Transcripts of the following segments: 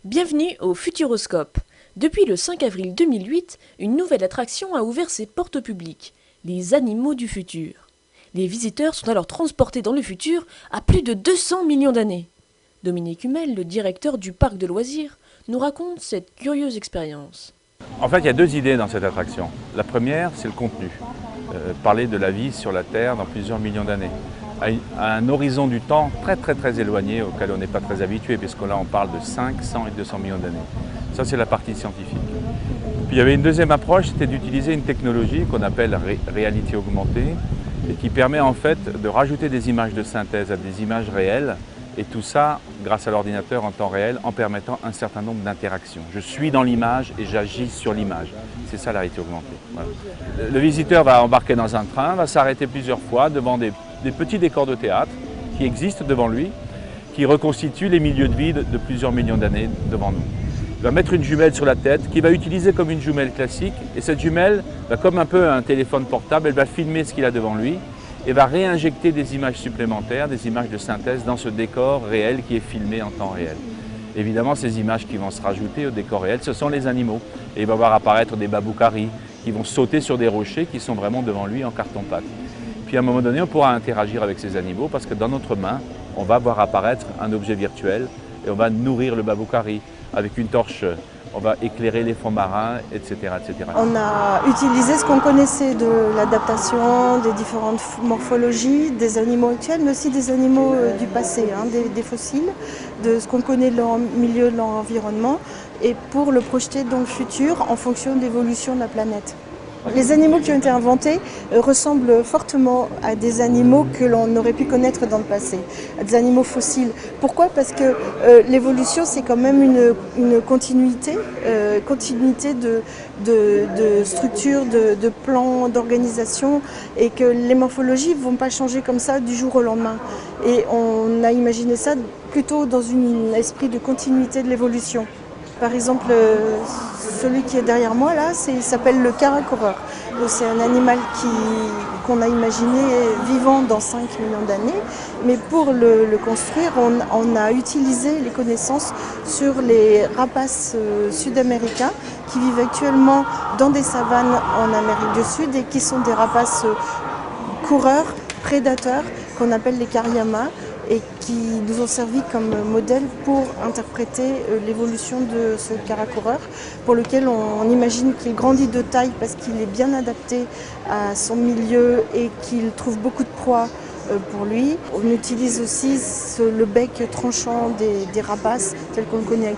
Bienvenue au Futuroscope. Depuis le 5 avril 2008, une nouvelle attraction a ouvert ses portes au public, les animaux du futur. Les visiteurs sont alors transportés dans le futur à plus de 200 millions d'années. Dominique Hummel, le directeur du parc de loisirs, nous raconte cette curieuse expérience. En fait, il y a deux idées dans cette attraction. La première, c'est le contenu. Parler de la vie sur la Terre dans plusieurs millions d'années. À un horizon du temps très éloigné auquel on n'est pas très habitué, puisque là on parle de 5, 100 et 200 millions d'années. Ça, c'est la partie scientifique. Puis il y avait une deuxième approche, c'était d'utiliser une technologie qu'on appelle réalité augmentée et qui permet en fait de rajouter des images de synthèse à des images réelles, et tout ça grâce à l'ordinateur en temps réel en permettant un certain nombre d'interactions. Je suis dans l'image et j'agis sur l'image. C'est ça la réalité augmentée. Voilà. Le visiteur va embarquer dans un train, va s'arrêter plusieurs fois devant des petits décors de théâtre qui existent devant lui, qui reconstituent les milieux de vie de plusieurs millions d'années devant nous. Il va mettre une jumelle sur la tête qu'il va utiliser comme une jumelle classique, et cette jumelle, comme un peu un téléphone portable, elle va filmer ce qu'il a devant lui et va réinjecter des images supplémentaires, des images de synthèse dans ce décor réel qui est filmé en temps réel. Évidemment, ces images qui vont se rajouter au décor réel, ce sont les animaux. Et il va voir apparaître des baboukaris qui vont sauter sur des rochers qui sont vraiment devant lui en carton-pâte. Puis à un moment donné, on pourra interagir avec ces animaux parce que dans notre main, on va voir apparaître un objet virtuel et on va nourrir le baboukari avec une torche. On va éclairer les fonds marins, etc., etc. On a utilisé ce qu'on connaissait de l'adaptation, des différentes morphologies, des animaux actuels, mais aussi des animaux du passé, des fossiles, de ce qu'on connaît de leur milieu, de leur environnement, et pour le projeter dans le futur en fonction de l'évolution de la planète. Les animaux qui ont été inventés ressemblent fortement à des animaux que l'on aurait pu connaître dans le passé, à des animaux fossiles. Pourquoi? Parce que l'évolution, c'est quand même une continuité, de structure, de plans, d'organisation, et que les morphologies ne vont pas changer comme ça du jour au lendemain. Et on a imaginé ça plutôt dans un esprit de continuité de l'évolution. Par exemple, celui qui est derrière moi là, il s'appelle le karakoureur. C'est un animal qu'on a imaginé vivant dans 5 millions d'années, mais pour le construire, on a utilisé les connaissances sur les rapaces sud-américains qui vivent actuellement dans des savanes en Amérique du Sud et qui sont des rapaces coureurs, prédateurs, qu'on appelle les kariamas, et qui nous ont servi comme modèle pour interpréter l'évolution de ce karakoureur, pour lequel on imagine qu'il grandit de taille parce qu'il est bien adapté à son milieu et qu'il trouve beaucoup de proies pour lui. On utilise aussi le bec tranchant des rapaces tel qu'on le connaît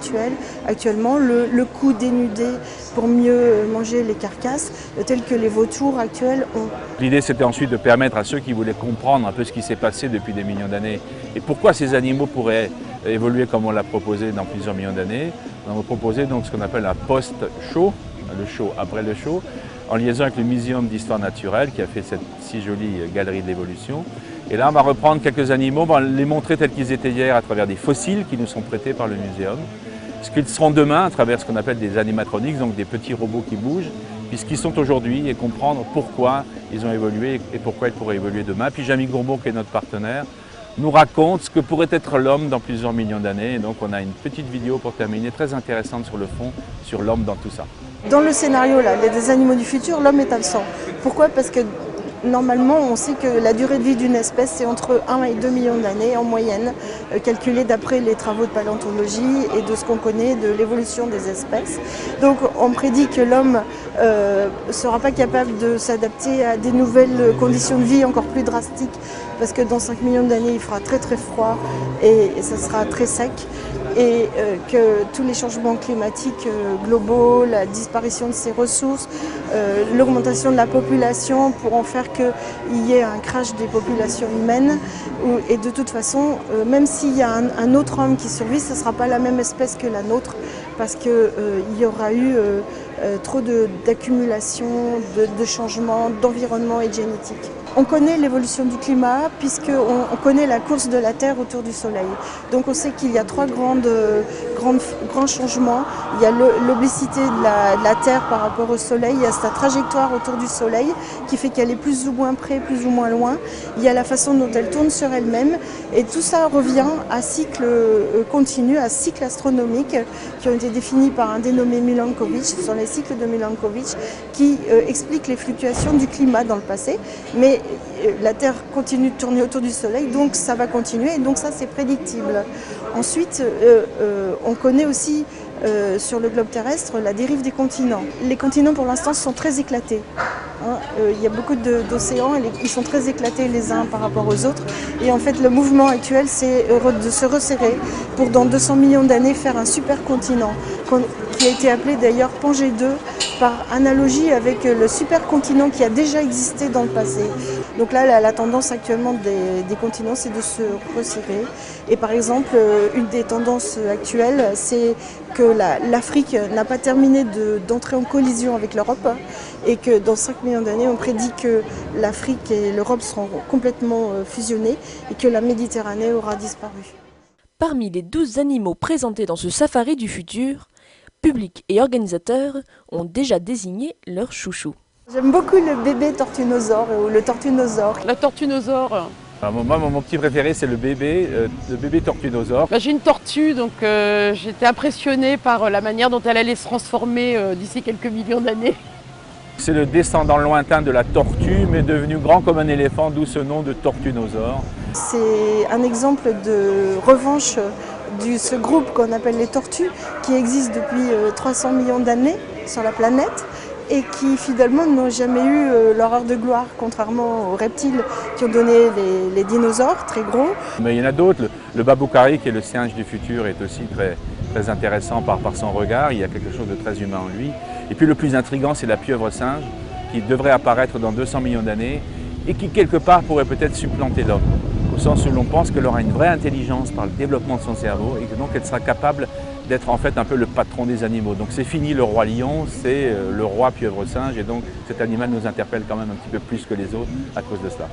actuellement, le cou dénudé pour mieux manger les carcasses tel que les vautours actuels ont. L'idée, c'était ensuite de permettre à ceux qui voulaient comprendre un peu ce qui s'est passé depuis des millions d'années et pourquoi ces animaux pourraient évoluer comme on l'a proposé dans plusieurs millions d'années. On a proposé donc ce qu'on appelle un post-show, le show après le show, en liaison avec le Muséum d'histoire naturelle qui a fait cette si jolie galerie de l'évolution. Et là, on va reprendre quelques animaux, on va les montrer tels qu'ils étaient hier à travers des fossiles qui nous sont prêtés par le muséum. Ce qu'ils seront demain à travers ce qu'on appelle des animatronics, donc des petits robots qui bougent, puis ce qu'ils sont aujourd'hui et comprendre pourquoi ils ont évolué et pourquoi ils pourraient évoluer demain. Puis Jamie Gourmaud, qui est notre partenaire, nous raconte ce que pourrait être l'homme dans plusieurs millions d'années. Et donc on a une petite vidéo pour terminer, très intéressante sur le fond, sur l'homme dans tout ça. Dans le scénario là, des animaux du futur, l'homme est absent. Pourquoi? Parce que normalement, on sait que la durée de vie d'une espèce, c'est entre 1 et 2 millions d'années en moyenne, calculée d'après les travaux de paléontologie et de ce qu'on connaît de l'évolution des espèces. Donc on prédit que l'homme ne sera pas capable de s'adapter à des nouvelles conditions de vie encore plus drastiques, parce que dans 5 millions d'années, il fera très froid et ça sera très sec. Et que tous les changements climatiques globaux, la disparition de ces ressources, l'augmentation de la population pourront faire qu'il y ait un crash des populations humaines. Et de toute façon, même s'il y a un autre homme qui survit, ce ne sera pas la même espèce que la nôtre, parce qu'il y aura eu trop d'accumulation, de changements, d'environnement et de génétique. On connaît l'évolution du climat puisqu'on connaît la course de la Terre autour du Soleil. Donc on sait qu'il y a trois grandes grands changements. Il y a l'obésité de la Terre par rapport au Soleil, il y a sa trajectoire autour du Soleil qui fait qu'elle est plus ou moins près, plus ou moins loin. Il y a la façon dont elle tourne sur elle-même et tout ça revient à cycles continus, à cycles astronomiques qui ont été définis par un dénommé Milankovitch. Ce sont les cycles de Milankovitch qui expliquent les fluctuations du climat dans le passé. Mais la Terre continue de tourner autour du Soleil, donc ça va continuer et donc ça c'est prédictible. Ensuite, on connaît aussi sur le globe terrestre la dérive des continents. Les continents pour l'instant sont très éclatés. Il y a beaucoup d'océans et ils sont très éclatés les uns par rapport aux autres. Et en fait le mouvement actuel c'est de se resserrer pour dans 200 millions d'années faire un supercontinent qui a été appelé d'ailleurs Pangée 2 par analogie avec le supercontinent qui a déjà existé dans le passé. Donc là la tendance actuellement des continents c'est de se resserrer. Et par exemple une des tendances actuelles c'est que l'Afrique n'a pas terminé d'entrer en collision avec l'Europe et que dans 5 millions d'années on prédit que l'Afrique et l'Europe seront complètement fusionnées et que la Méditerranée aura disparu. Parmi les 12 animaux présentés dans ce safari du futur, public et organisateurs ont déjà désigné leur chouchou. J'aime beaucoup le bébé tortunosaure ou le tortunosaure. La tortunosaure. Alors moi, mon petit préféré, c'est le bébé tortunosaure. J'ai une tortue, donc j'étais impressionnée par la manière dont elle allait se transformer d'ici quelques millions d'années. C'est le descendant lointain de la tortue, mais devenu grand comme un éléphant, d'où ce nom de tortunosaure. C'est un exemple de revanche de ce groupe qu'on appelle les tortues, qui existe depuis 300 millions d'années sur la planète et qui finalement n'ont jamais eu leur heure de gloire, contrairement aux reptiles qui ont donné les dinosaures très gros. Mais il y en a d'autres. Le baboucari, qui est le singe du futur, est aussi très intéressant par son regard. Il y a quelque chose de très humain en lui. Et puis le plus intriguant, c'est la pieuvre singe, qui devrait apparaître dans 200 millions d'années et qui, quelque part, pourrait peut-être supplanter l'homme. Au sens où l'on pense qu'elle aura une vraie intelligence par le développement de son cerveau et que donc elle sera capable d'être en fait un peu le patron des animaux. Donc c'est fini le roi lion, c'est le roi pieuvre singe et donc cet animal nous interpelle quand même un petit peu plus que les autres à cause de cela.